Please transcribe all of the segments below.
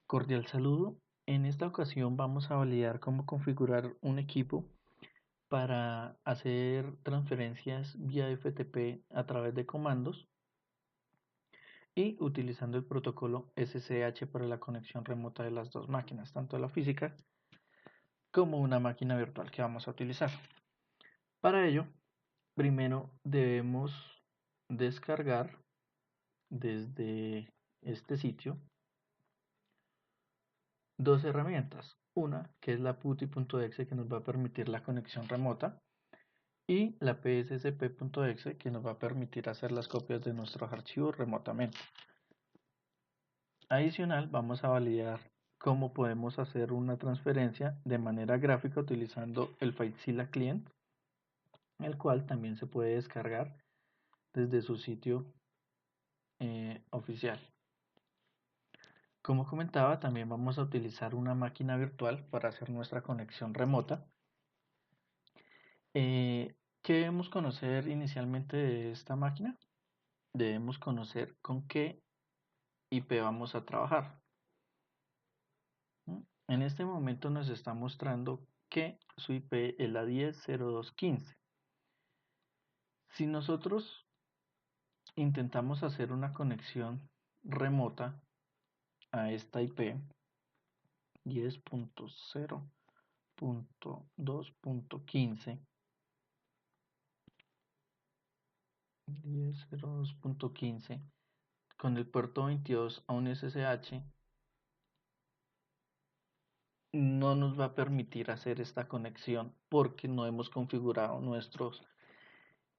Cordial saludo. En esta ocasión vamos a validar cómo configurar un equipo para hacer transferencias vía FTP a través de comandos y utilizando el protocolo SSH para la conexión remota de las dos máquinas, tanto la física como una máquina virtual que vamos a utilizar. Para ello, primero debemos descargar desde este sitio dos herramientas. Una que es la PuTTY.exe que nos va a permitir la conexión remota y la PSCP.exe que nos va a permitir hacer las copias de nuestros archivos remotamente. Adicional, vamos a validar cómo podemos hacer una transferencia de manera gráfica utilizando el FileZilla Client, el cual también se puede descargar desde su sitio oficial. Como comentaba, también vamos a utilizar una máquina virtual para hacer nuestra conexión remota. ¿Qué debemos conocer inicialmente de esta máquina? Debemos conocer con qué IP vamos a trabajar. En este momento nos está mostrando que su IP es la 10.02.15. Si nosotros intentamos hacer una conexión remota a esta IP 10.0.2.15, 10.02.15 con el puerto 22 a un SSH, no nos va a permitir hacer esta conexión porque no hemos configurado nuestros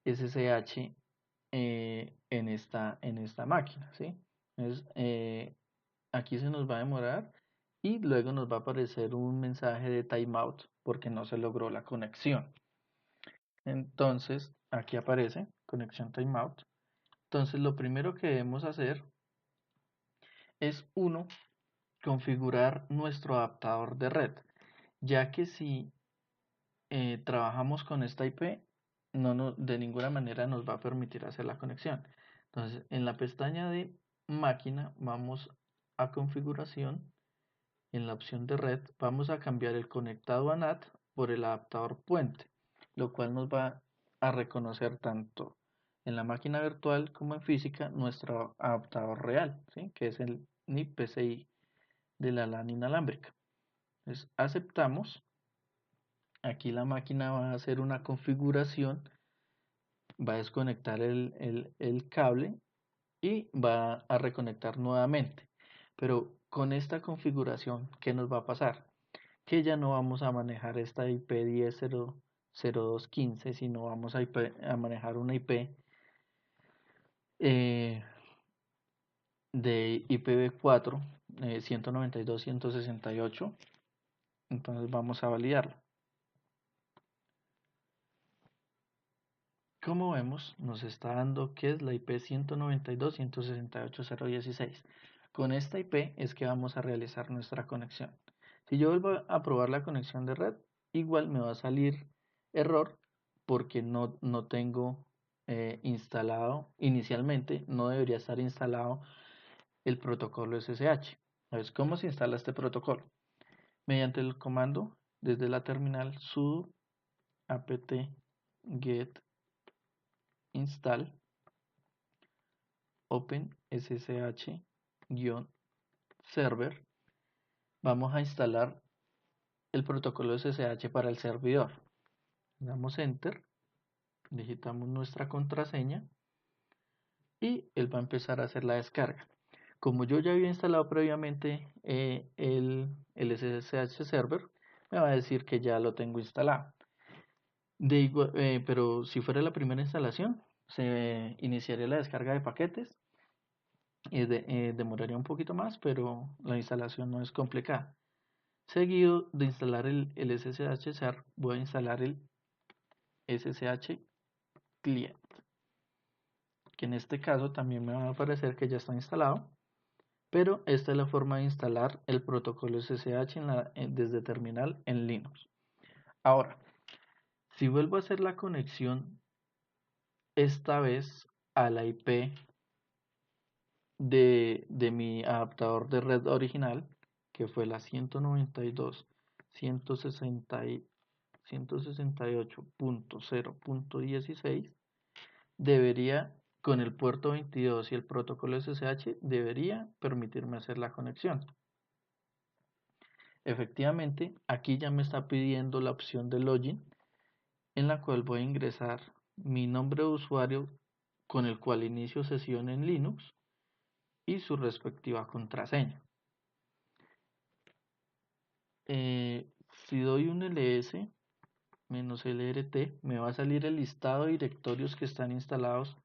SSH en esta máquina, ¿sí? Entonces, aquí se nos va a demorar y luego nos va a aparecer un mensaje de timeout porque no se logró la conexión. Entonces, aquí aparece conexión timeout. Entonces, lo primero que debemos hacer es, uno, configurar nuestro adaptador de red, ya que si trabajamos con esta IP, de ninguna manera nos va a permitir hacer la conexión. Entonces, en la pestaña de máquina, vamos a configuración. En la opción de red, vamos a cambiar el conectado a NAT por el adaptador puente, lo cual nos va a reconocer tanto en la máquina virtual como en física nuestro adaptador real, ¿sí? Que es el NIP PCI de la LAN inalámbrica. Entonces, aceptamos. Aquí la máquina va a hacer una configuración, va a desconectar el cable y va a reconectar nuevamente. Pero con esta configuración, ¿qué nos va a pasar? Que ya no vamos a manejar esta IP 10.0.02.15, sino vamos a manejar una IP de IPv4 192.168. Entonces vamos a validarlo. Como vemos, nos está dando que es la IP 192.168.016. Con esta IP es que vamos a realizar nuestra conexión. Si yo vuelvo a probar la conexión de red, igual me va a salir error porque no tengo instalado, inicialmente no debería estar instalado el protocolo SSH. Entonces, ¿cómo se instala este protocolo? Mediante el comando desde la terminal sudo apt-get install open ssh-server. Vamos a instalar el protocolo SSH para el servidor. Damos enter, digitamos nuestra contraseña y él va a empezar a hacer la descarga. Como yo ya había instalado previamente el SSH server, me va a decir que ya lo tengo instalado. Pero si fuera la primera instalación, se iniciaría la descarga de paquetes y demoraría un poquito más, pero la instalación no es complicada. Seguido de instalar el SSH server, voy a instalar el SSH client, que en este caso también me va a aparecer que ya está instalado, pero esta es la forma de instalar el protocolo SSH desde terminal en Linux. Ahora, si vuelvo a hacer la conexión, esta vez a la IP de mi adaptador de red original, que fue la 192.168.0.16, debería, con el puerto 22 y el protocolo SSH, debería permitirme hacer la conexión. Efectivamente, aquí ya me está pidiendo la opción de login, en la cual voy a ingresar mi nombre de usuario con el cual inicio sesión en Linux y su respectiva contraseña. Si doy un ls -lrt, me va a salir el listado de directorios que están instalados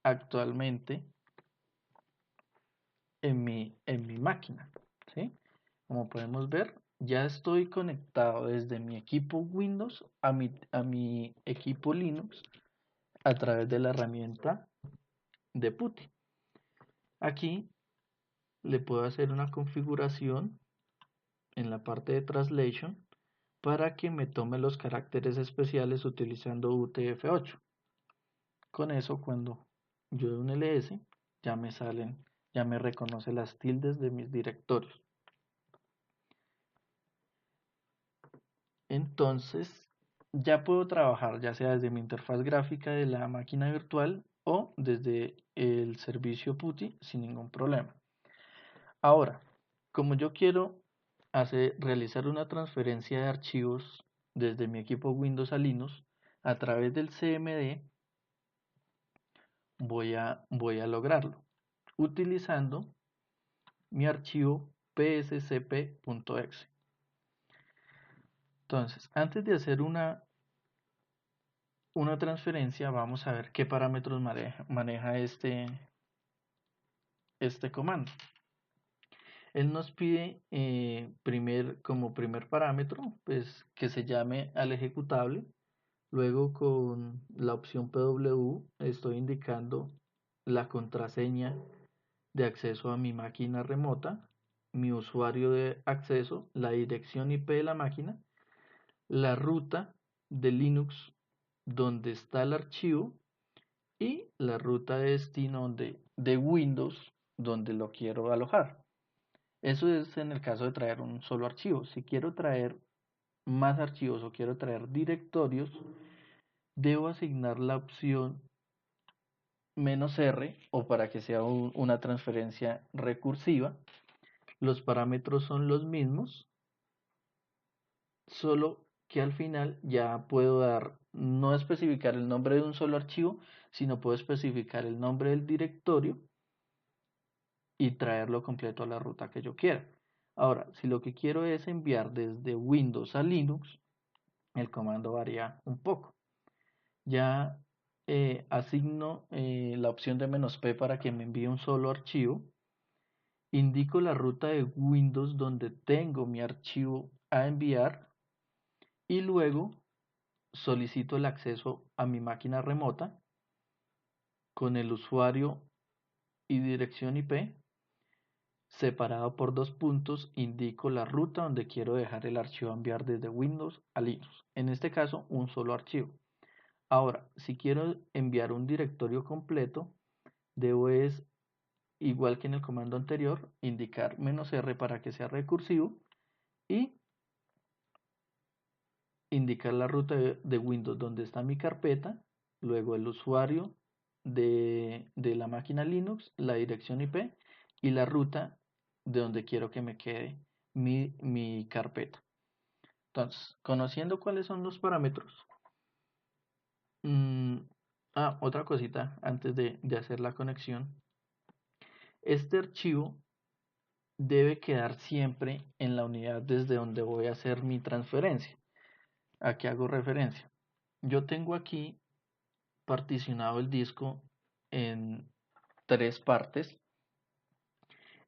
actualmente en mi máquina, ¿sí? Como podemos ver, ya estoy conectado desde mi equipo Windows a mi equipo Linux a través de la herramienta de PuTTY. Aquí le puedo hacer una configuración en la parte de Translation para que me tome los caracteres especiales utilizando UTF-8. Con eso, cuando yo doy un ls, ya me salen, ya me reconoce las tildes de mis directorios. Entonces, ya puedo trabajar ya sea desde mi interfaz gráfica de la máquina virtual o desde el servicio PuTTY sin ningún problema. Ahora, como yo quiero realizar una transferencia de archivos desde mi equipo Windows a Linux a través del CMD, voy a lograrlo utilizando mi archivo pscp.exe. Entonces, antes de hacer una transferencia, vamos a ver qué parámetros maneja este comando. Él nos pide como primer parámetro, pues que se llame al ejecutable. Luego con la opción PW estoy indicando la contraseña de acceso a mi máquina remota, mi usuario de acceso, la dirección IP de la máquina, la ruta de Linux donde está el archivo y la ruta de destino de Windows donde lo quiero alojar. Eso es en el caso de traer un solo archivo. Si quiero traer más archivos o quiero traer directorios, debo asignar la opción "-r", o para que sea una transferencia recursiva. Los parámetros son los mismos, solo que al final ya puedo no especificar el nombre de un solo archivo, sino puedo especificar el nombre del directorio y traerlo completo a la ruta que yo quiera. Ahora, si lo que quiero es enviar desde Windows a Linux, el comando varía un poco. Ya asigno la opción de "-p" para que me envíe un solo archivo. Indico la ruta de Windows donde tengo mi archivo a enviar y luego solicito el acceso a mi máquina remota con el usuario y dirección IP. Separado por dos puntos, indico la ruta donde quiero dejar el archivo a enviar desde Windows a Linux. En este caso, un solo archivo. Ahora, si quiero enviar un directorio completo, debo igual que en el comando anterior, indicar "-r" para que sea recursivo y indicar la ruta de Windows donde está mi carpeta, luego el usuario de la máquina Linux, la dirección IP y la ruta de donde quiero que me quede mi carpeta. Entonces, conociendo cuáles son los parámetros, otra cosita antes de hacer la conexión. Este archivo debe quedar siempre en la unidad desde donde voy a hacer mi transferencia. ¿A qué hago referencia? Yo tengo aquí particionado el disco en 3 partes.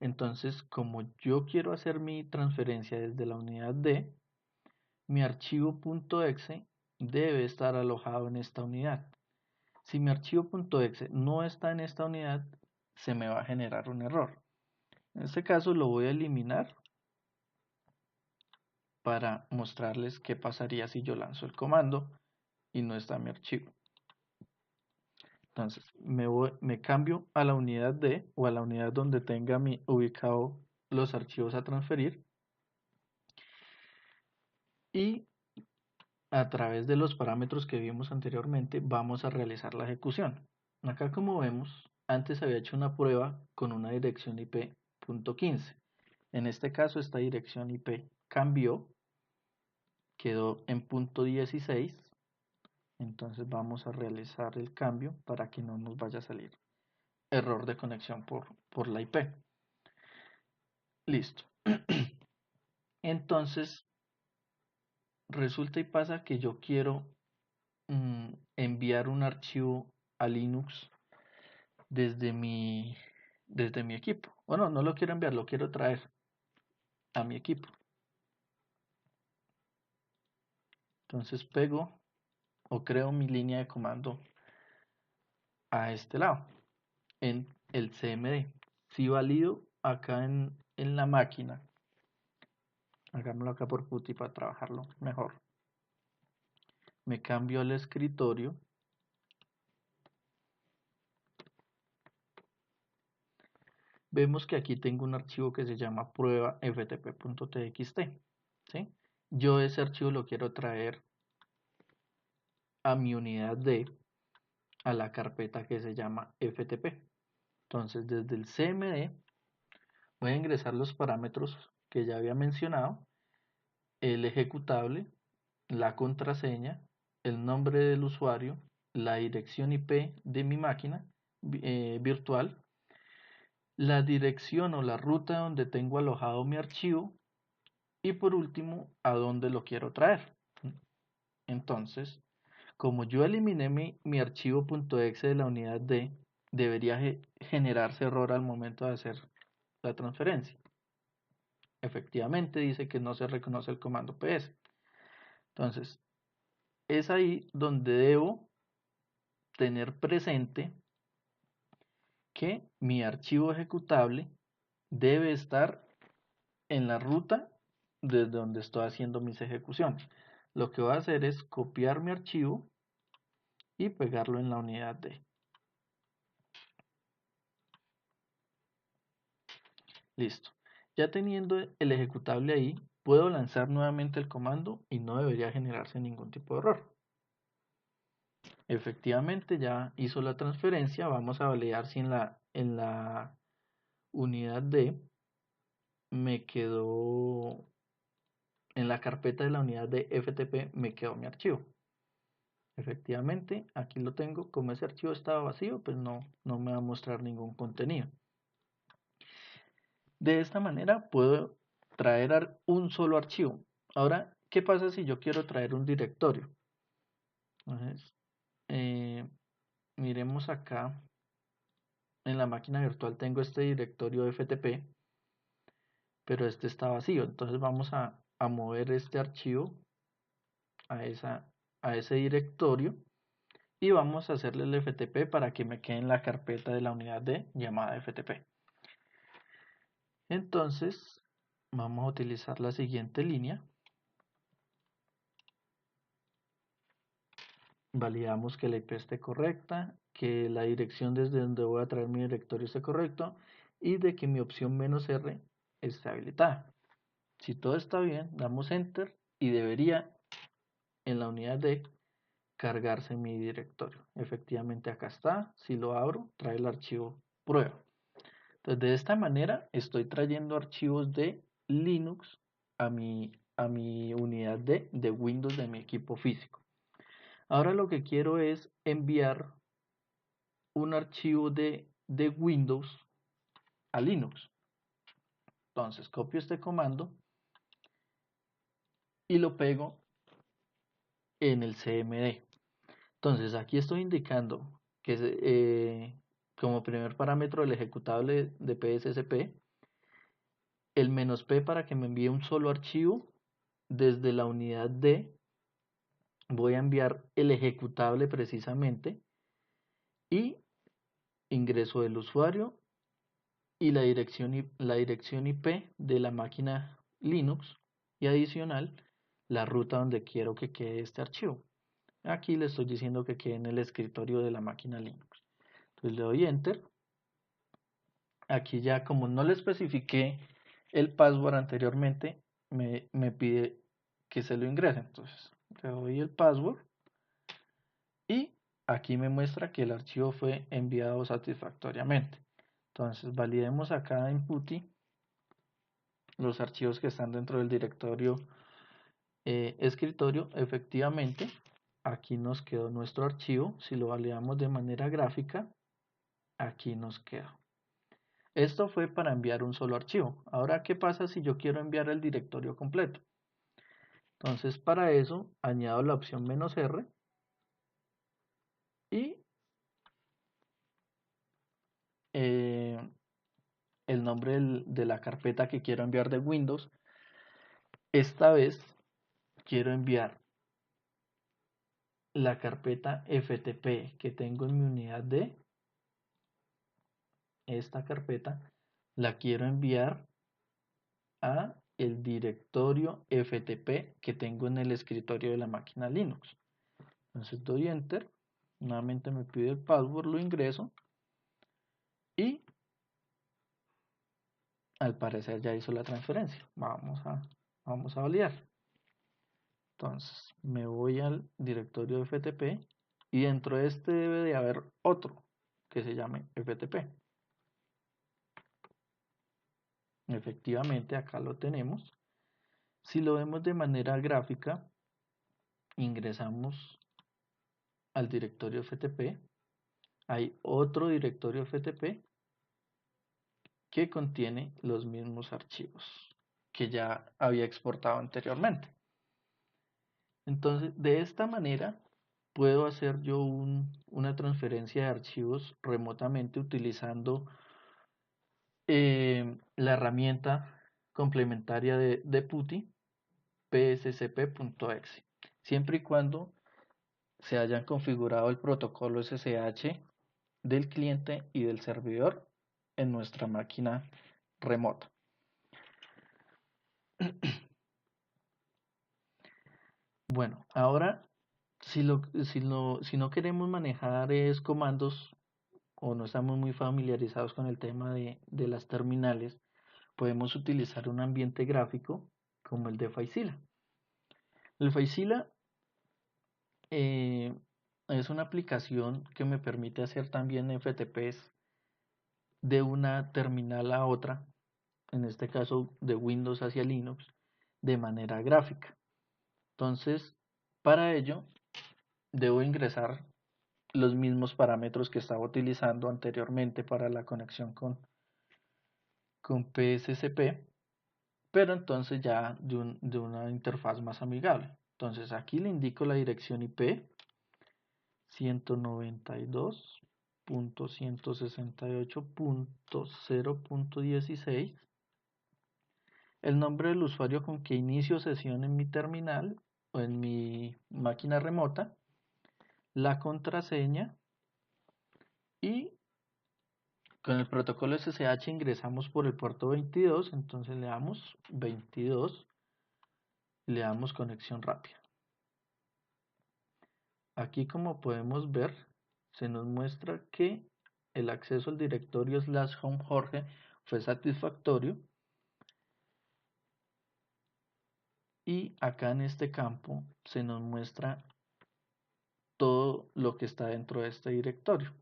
Entonces, como yo quiero hacer mi transferencia desde la unidad D, mi archivo .exe debe estar alojado en esta unidad. Si mi archivo .exe no está en esta unidad, se me va a generar un error. En este caso lo voy a eliminar para mostrarles qué pasaría si yo lanzo el comando y no está mi archivo. Entonces me cambio a la unidad D o a la unidad donde tenga ubicado los archivos a transferir y a través de los parámetros que vimos anteriormente vamos a realizar la ejecución. Acá, como vemos, antes había hecho una prueba con una dirección IP .15. En este caso esta dirección IP cambió, quedó en .16. Entonces vamos a realizar el cambio para que no nos vaya a salir error de conexión por la IP. Listo. Entonces resulta y pasa que yo quiero enviar un archivo a Linux desde mi equipo. Bueno, no lo quiero enviar, lo quiero traer a mi equipo. Entonces pego o creo mi línea de comando a este lado, en el CMD. Si valido acá en la máquina, hagámoslo acá por PuTTY para trabajarlo mejor. Me cambio al escritorio. Vemos que aquí tengo un archivo que se llama prueba ftp.txt. ¿Sí? Yo ese archivo lo quiero traer a mi unidad D, a la carpeta que se llama ftp. Entonces desde el CMD voy a ingresar los parámetros que ya había mencionado, el ejecutable, la contraseña, el nombre del usuario, la dirección IP de mi máquina virtual, la dirección o la ruta donde tengo alojado mi archivo y por último a dónde lo quiero traer. Entonces, como yo eliminé mi archivo .exe de la unidad D, debería generarse error al momento de hacer la transferencia. Efectivamente dice que no se reconoce el comando ps. Entonces, es ahí donde debo tener presente que mi archivo ejecutable debe estar en la ruta desde donde estoy haciendo mis ejecuciones. Lo que voy a hacer es copiar mi archivo y pegarlo en la unidad D. Listo. Ya teniendo el ejecutable ahí, puedo lanzar nuevamente el comando y no debería generarse ningún tipo de error. Efectivamente ya hizo la transferencia. Vamos a validar si en la unidad D me quedó, en la carpeta de la unidad de FTP me quedó mi archivo. Efectivamente, aquí lo tengo. Como ese archivo estaba vacío, pues no me va a mostrar ningún contenido. De esta manera puedo traer un solo archivo. Ahora, ¿qué pasa si yo quiero traer un directorio? Entonces, miremos acá. En la máquina virtual tengo este directorio FTP, pero este está vacío. Entonces vamos a mover este archivo a ese directorio y vamos a hacerle el FTP para que me quede en la carpeta de la unidad D llamada FTP. Entonces vamos a utilizar la siguiente línea. Validamos que la IP esté correcta, que la dirección desde donde voy a traer mi directorio esté correcto y de que mi opción "-r" esté habilitada. Si todo está bien, damos enter y debería en la unidad D cargarse mi directorio. Efectivamente acá está. Si lo abro, trae el archivo prueba. Entonces de esta manera estoy trayendo archivos de Linux a mi unidad de Windows de mi equipo físico. Ahora lo que quiero es enviar un archivo de Windows a Linux. Entonces copio este comando y lo pego en el CMD. Entonces aquí estoy indicando que como primer parámetro el ejecutable de PSSP, el "-p" para que me envíe un solo archivo. Desde la unidad D voy a enviar el ejecutable precisamente y ingreso del usuario y la dirección IP de la máquina Linux y adicional la ruta donde quiero que quede este archivo. Aquí le estoy diciendo que quede en el escritorio de la máquina Linux. Entonces le doy enter. Aquí ya, como no le especifiqué el password anteriormente me pide que se lo ingrese. Entonces le doy el password y aquí me muestra que el archivo fue enviado satisfactoriamente. Entonces validemos acá en PuTTY los archivos que están dentro del directorio escritorio. Efectivamente, aquí nos quedó nuestro archivo. Si lo validamos de manera gráfica, aquí nos queda. Esto fue para enviar un solo archivo. Ahora, ¿qué pasa si yo quiero enviar el directorio completo? Entonces, para eso, añado la opción "-r" y eh, el nombre de la carpeta que quiero enviar de Windows. Esta vez quiero enviar la carpeta FTP que tengo en mi unidad D. Esta carpeta la quiero enviar a el directorio FTP que tengo en el escritorio de la máquina Linux. Entonces doy Enter, nuevamente me pide el password, lo ingreso y al parecer ya hizo la transferencia. Vamos a validar. Entonces me voy al directorio FTP y dentro de este debe de haber otro que se llame FTP. Efectivamente acá lo tenemos. Si lo vemos de manera gráfica, ingresamos al directorio FTP. Hay otro directorio FTP que contiene los mismos archivos que ya había exportado anteriormente. Entonces, de esta manera puedo hacer yo una transferencia de archivos remotamente utilizando la herramienta complementaria de PuTTY, pscp.exe, siempre y cuando se hayan configurado el protocolo SSH del cliente y del servidor en nuestra máquina remota. Bueno, ahora si no queremos manejar comandos o no estamos muy familiarizados con el tema de las terminales, podemos utilizar un ambiente gráfico como el de FileZilla. El FileZilla es una aplicación que me permite hacer también FTPs de una terminal a otra, en este caso de Windows hacia Linux, de manera gráfica. Entonces, para ello, debo ingresar los mismos parámetros que estaba utilizando anteriormente para la conexión con PSCP, pero entonces ya de una interfaz más amigable. Entonces aquí le indico la dirección IP 192.168.0.16, el nombre del usuario con que inicio sesión en mi terminal o en mi máquina remota, la contraseña y con el protocolo SSH ingresamos por el puerto 22, entonces le damos 22 y le damos conexión rápida. Aquí, como podemos ver, se nos muestra que el acceso al directorio /home Jorge fue satisfactorio y acá en este campo se nos muestra todo lo que está dentro de este directorio.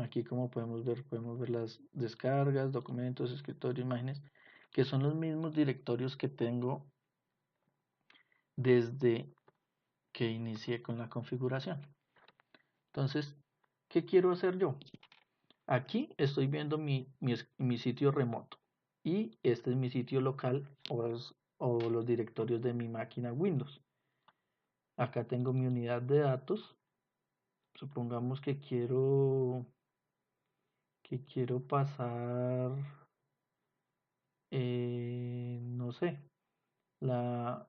Aquí, como podemos ver las descargas, documentos, escritorio, imágenes, que son los mismos directorios que tengo desde que inicié con la configuración. Entonces, ¿qué quiero hacer yo? Aquí estoy viendo mi sitio remoto y este es mi sitio local o los directorios de mi máquina Windows. Acá tengo mi unidad de datos. Supongamos que quiero pasar, no sé, la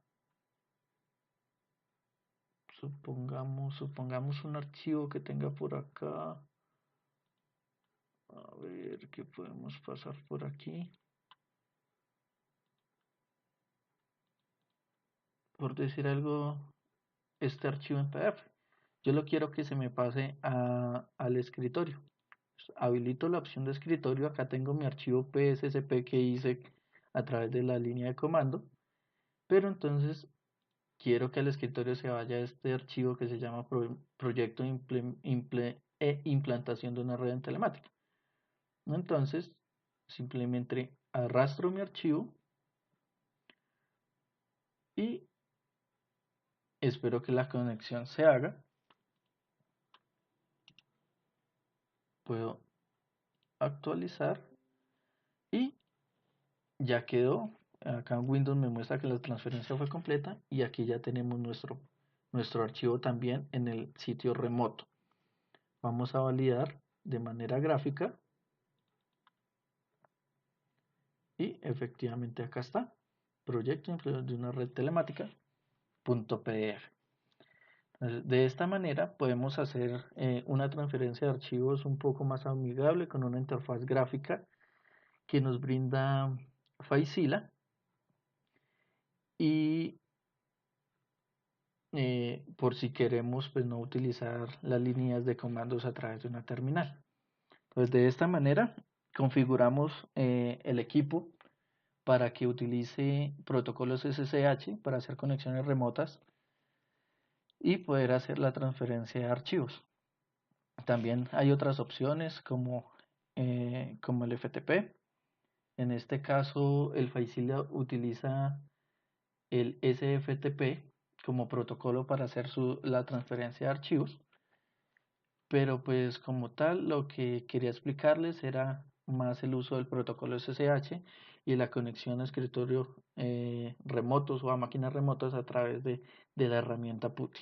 supongamos un archivo que tenga por acá. A ver qué podemos pasar por aquí. Por decir algo, este archivo en PDF. Yo lo quiero que se me pase al escritorio. Habilito la opción de escritorio. Acá tengo mi archivo PSCP que hice a través de la línea de comando, pero entonces quiero que al escritorio se vaya este archivo que se llama proyecto implantación de una red en telemática. Entonces, simplemente arrastro mi archivo y espero que la conexión se haga. Puedo actualizar y ya quedó. Acá en Windows me muestra que la transferencia fue completa y aquí ya tenemos nuestro archivo también en el sitio remoto. Vamos a validar de manera gráfica y efectivamente acá está, proyecto de una red telemática .pdf. De esta manera podemos hacer una transferencia de archivos un poco más amigable con una interfaz gráfica que nos brinda FileZilla y por si queremos pues no utilizar las líneas de comandos a través de una terminal. Entonces de esta manera configuramos el equipo para que utilice protocolos SSH para hacer conexiones remotas y poder hacer la transferencia de archivos. También hay otras opciones como el FTP. En este caso el FileZilla utiliza el SFTP como protocolo para hacer la transferencia de archivos, pero pues como tal lo que quería explicarles era más el uso del protocolo SSH y la conexión a escritorios remotos o a máquinas remotas a través de la herramienta PuTTY.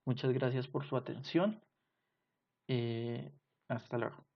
Muchas gracias por su atención. Hasta luego.